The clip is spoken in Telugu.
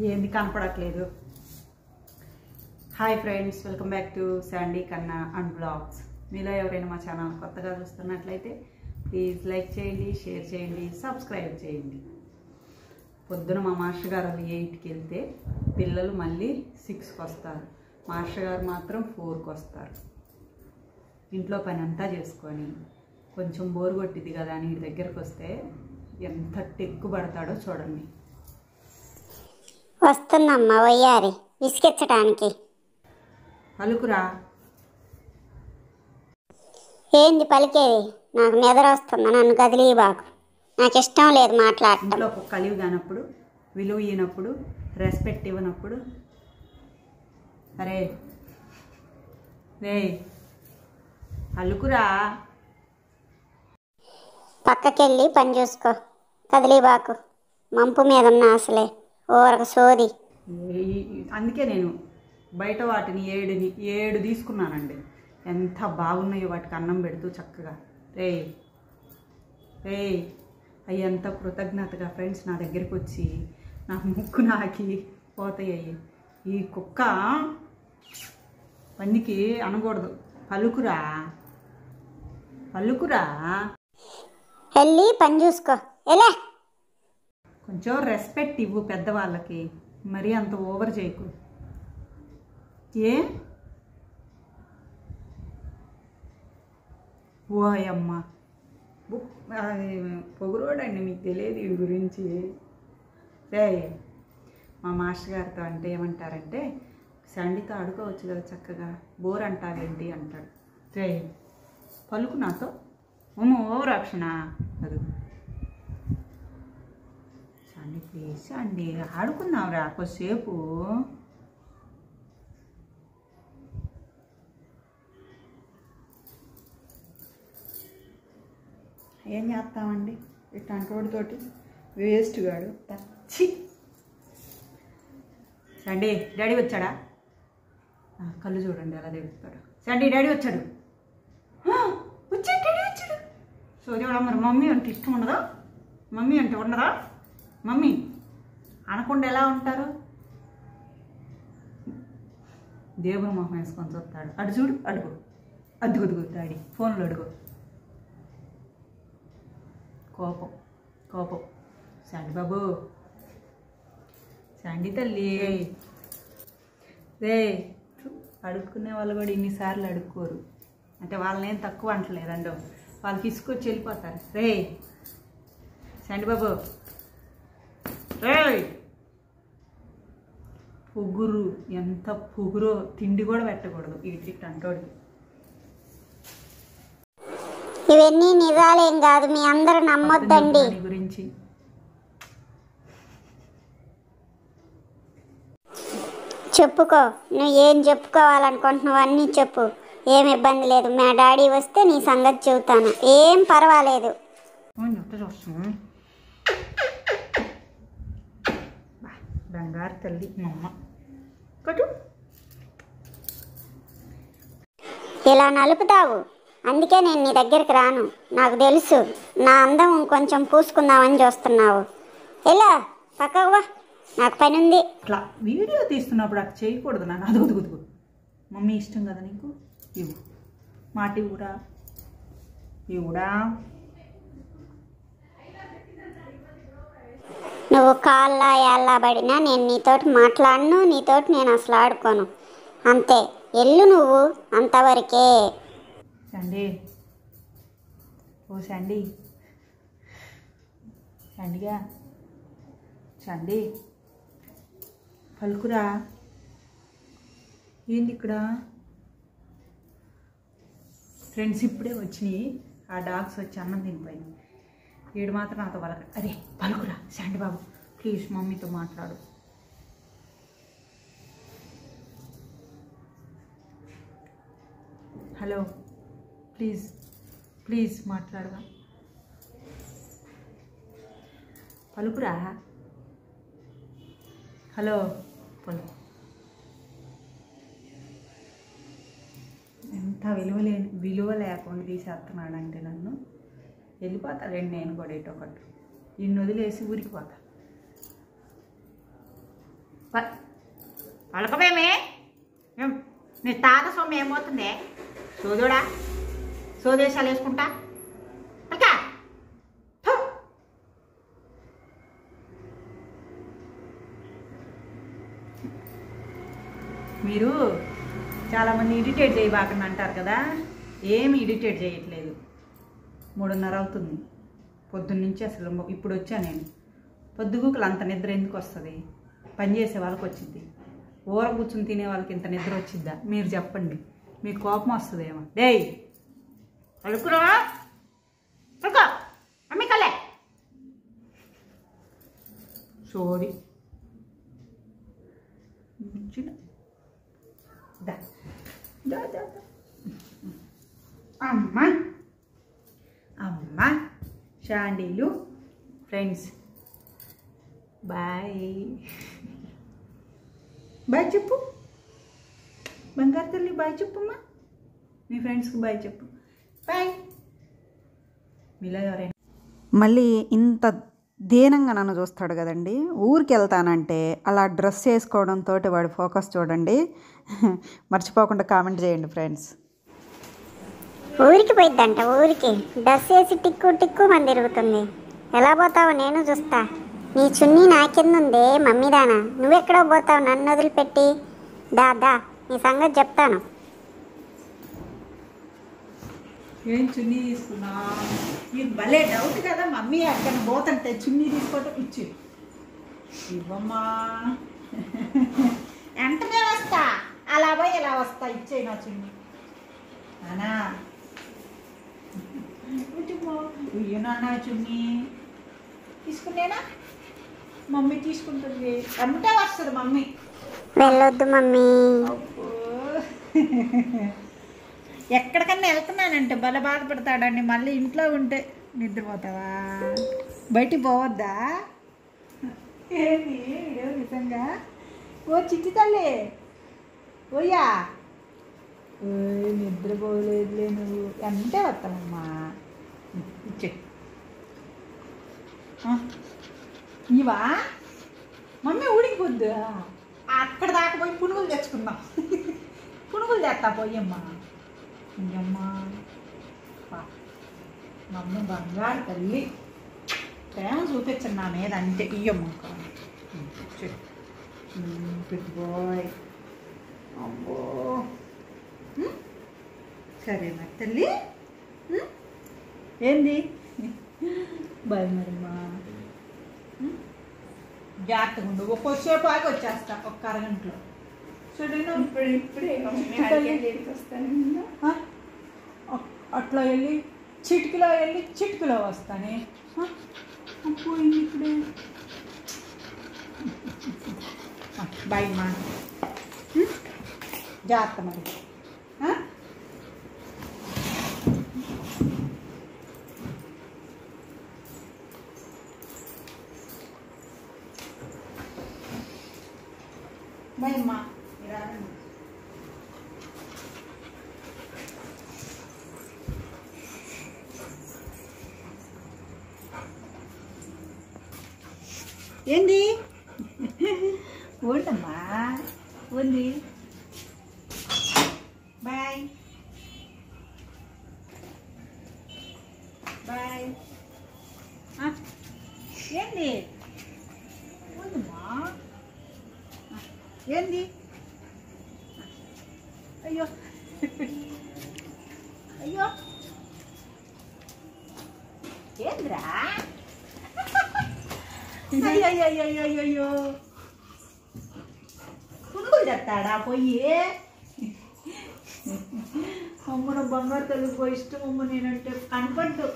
ఏంది కనపడట్లేదు. Hi friends, welcome back to Sandy కన్నా అండ్ బ్లాగ్స్. మీలో ఎవరైనా మా ఛానల్ కొత్తగా చూస్తున్నట్లయితే ప్లీజ్ లైక్ చేయండి, షేర్ చేయండి, సబ్స్క్రైబ్ చేయండి. పొద్దున మా మాస్టర్ గారు 8కి వెళ్తే పిల్లలు మళ్ళీ 6కి వస్తారు. మాస్టర్ గారు మాత్రం 4కి వస్తారు. ఇంట్లో పని అంతా చేసుకొని కొంచెం బోరు కొట్టిద్ది కదా అని దగ్గరకు వస్తే ఎంత టెక్కు పడతాడో చూడండి. వస్తుందమ్మా వయ్యారి విసిగించడానికి. పలుకురా. ఏంది పలికేది? నాకు నిద్ర వస్తుంది, నన్ను కదిలీ బాకు. నాకు ఇష్టం లేదు మాట్లాడటం. ఇంట్లో కలివి కానప్పుడు, విలువ ఇవ్వనప్పుడు, రెస్పెక్ట్ ఇవ్వనప్పుడు అరే రే పలుకురా. పక్కకెళ్ళి పని చూసుకో, కదిలీ బాకు. మంపు మీద ఉన్న అసలే ఓరక సోది. అందుకే నేను బయట వాటిని 7 తీసుకున్నానండి. ఎంత బాగున్నాయో వాటికి అన్నం పెడుతూ చక్కగా. రే రే అవి ఎంత కృతజ్ఞతగా ఫ్రెండ్స్ నా దగ్గరికి వచ్చి నాకు ముక్కు నాకి పోతాయి. ఈ కుక్క పనికి అనకూడదు. పలుకురా పలుకురా. వెళ్ళి పని చూసుకో ఎలా. కొంచెం రెస్పెక్ట్ ఇవ్వు పెద్దవాళ్ళకి, మరీ అంత ఓవర్ చేయకు. ఏ ఓ అమ్మ పొగురోడండి, మీకు తెలియదు వీడి గురించి. రే మా మాస్టర్ గారితో అంటే ఏమంటారంటే, శాండీతో ఆడుకోవచ్చు కదా చక్కగా, బోర్ అంటావేంటి అంటాడు. రే పలుకు నాతో. ఓవర్ ఆప్షన్ అది. శాండీ ప్లీజ్ శాండీ ఆడుకుందాంరా కొద్దిసేపు. ఏం చేస్తామండి ఇట్లాంటి వాడితోటి, వేస్ట్ గాడు. ఛీ. శాండీ డాడీ వచ్చాడా? కళ్ళు చూడండి ఎలా తెడుస్తాడు. శాండీ డాడీ వచ్చాడు. వచ్చాడు డాడీ వచ్చాడు. సో చూడ మరి మమ్మీ అంటే ఇష్టం ఉండదా? మమ్మీ అంటే ఉండదా? మమ్మీ అనకుండా ఎలా ఉంటారు? దేవుని మొహం వేసుకొని చూస్తాడు. అడు చూడు, అడుగు అద్దుగుదుగు డాడీ ఫోన్లో అడుగు. కోపం కోపం. శాండీ బాబు, శాండీ తల్లి. రే అడుక్కునే వాళ్ళు కూడా ఇన్నిసార్లు అడుక్కోరు. అంటే వాళ్ళని ఏం తక్కువ అంటలేదండి, వాళ్ళకి ఇసుకొచ్చి వెళ్ళిపోతారు. రే శాండీ బాబు, రే పొగురు, ఎంత పొగురో. తిండి కూడా పెట్టకూడదు ఇట్టంటోడికి. ఇవన్నీ నిజాలేం కాదు, మీ అందరూ నమ్మొద్దండి. గురించి చెప్పుకో, నువ్వు ఏం చెప్పుకోవాలనుకుంటున్నావు అన్నీ చెప్పు, ఏం ఇబ్బంది లేదు. మా డాడీ వస్తే నీ సంగతి చెబుతాను, ఏం పర్వాలేదు. బంగారు తల్లి మా అమ్మ. కటు ఇలా నలుపుతావు, అందుకే నేను నీ దగ్గరికి రాను. నాకు తెలుసు నా అందం కొంచెం పూసుకుందామని చూస్తున్నావు. ఎలా పక్కవా, నాకు పని ఉంది. అట్లా వీడియో తీస్తున్నప్పుడు అట్లా చేయకూడదు. నాకు అది వదుగుదుగు. మమ్మీ ఇష్టం కదా నీకు, ఇవ్వు మాట ఇవ్వురా, ఇవ్వుడా. నువ్వు కాళ్ళ యాళ్ళ పడినా నేను నీతోటి మాట్లాడను, నీతోటి నేను అసలు ఆడుకోను. అంతే, ఎల్లు నువ్వు, అంతవరకే. శాండీ ఓ శాండీ, శాండీగా శాండీ పలుకురా. ఏంది ఇక్కడ ఫ్రెండ్స్ ఇప్పుడే వచ్చినాయి. ఆ డాగ్స్ వచ్చి అన్నం తినిపోయింది. వీడు మాత్రం నాతో పలక. అరే పలుకురా శాండీ బాబు, ప్లీజ్ మమ్మీతో మాట్లాడు. హలో ప్లీజ్ ప్లీజ్ మాట్లాడగా. పలుకురా. హలో పలుకు. ఎంత విలువ లేకుండా తీసేస్తున్నాడంటే నన్ను. వెళ్ళిపోతాడండి నేను కూడా ఇటొకటి. ఇన్ని వదిలేసి ఊరికి పోతా. పలకమేమే నీ తాత సొమ్ము ఏమవుతుంది సోదోడా సోదేశాలు వేసుకుంటా పలకా మీరు చాలామంది ఇరిటేట్ చేయబాకండి అంటారు కదా, ఏమి ఇరిటేట్ చేయట్లేదు. 3:30 అవుతుంది పొద్దున్నుంచి. అసలు ఇప్పుడు వచ్చా నేను. పొద్దుగూకలు అంత నిద్ర ఎందుకు వస్తుంది? పని చేసే వాళ్ళకి వచ్చింది, ఊర కూర్చుని తినే వాళ్ళకి ఇంత నిద్ర వచ్చిద్దా? మీరు చెప్పండి. మీకు కోపం వస్తుందేమో. డేయ్ పలుకురా పలుకో అమ్మికలే సోది. అమ్మ అమ్మ శాండీలు ఫ్రెండ్స్ బాయ్ బాయ్ చెప్పు. బంగారు తల్లి బాయ్ చెప్పమ్మా. మీ ఫ్రెండ్స్కి బాయ్ చెప్పు. బాయ్. మీలో ఎవరైనా మళ్ళీ ఇంత దీనంగా నన్ను చూస్తాడు కదండి. ఊరికి వెళ్తానంటే అలా డ్రెస్ వేసుకోవడంతో వాడి ఫోకస్ చూడండి. మర్చిపోకుండా కామెంట్ చేయండి ఫ్రెండ్స్. ఊరికి పోయిద్దంట. ఊరికి డ్రెస్ వేసి టిక్కు టిక్కు మంది తిరుగుతుంది. ఎలా పోతావో నేను చూస్తా. నీ చున్నీ నా కింద ఉందే మమ్మీదానా. నువ్వెక్కడో పోతావు నన్ను వదిలిపెట్టి. దా నీ సంగతి చెప్తాను. ఏం చున్నీ తీసుకున్నా? నీకు భలే డౌట్ కదా, మమ్మీ అక్కడ పోతుంటే చున్నీ తీసుకోవటం ఇచ్చి ఇవ్వమ్మా. వెంటనే వస్తా, అలా పోయి ఇలా వస్తా. ఇచ్చే నా చున్నీ నానా ఉయ్యు నాన్న చున్నీ తీసుకునేనా? మమ్మీ తీసుకుంటుంది. వెంటే వస్తుంది మమ్మీ. వెళ్ళొద్దు మమ్మీ. ఎక్కడికన్నా వెళ్తున్నానంటే భలే బాధపడతాడండి. మళ్ళీ ఇంట్లో ఉంటే నిద్రపోతావా? బయటికి పోవద్దా? ఏమి నిజంగా? ఓ చిట్టి తల్లి ఓయ్యా, నిద్రపోలేదులే నువ్వు. అంటే వస్తానమ్మా. ఇచ్చే ఇవా మమ్మీ ఊడికి పొద్దు. అక్కడ దాకా పోయి పునుగులు తెచ్చుకుందాం. పునుగులు తెస్తా పోయమ్మా. ఇంకమ్మా మమ్మీ బంగారు తల్లి. ప్రేమ చూపించండి నా మీద అంటే. ఇయ్యమ్మా పెట్టుకోయ్. అబ్బో సరే మరి తల్లి. ఏంది బాయ్ మరమ్మా. జాగ్రత్తగా ఉండు. ఒక్కొసేపు ఆగి వచ్చేస్తా ఒక్క అరగంటలో. అట్లా వెళ్ళి చిటికలో వస్తానే. పోయింది ఇప్పుడే. బాయ్ మా. జాగ్రత్త మరి. బాయ్ మా. ఏంది ఉండమ్మా ఉంది. Bye bye. ఏంది ఉండమ్మా. ఏంది అయ్యో అయ్యో ఏంద్రా? అయ్యో పునుగులు తెస్తాడా పోయి? అమ్మ నా బంగారు తల్లి పోయి ఇష్టం అమ్మ. నేనంటే కనపడ్డు.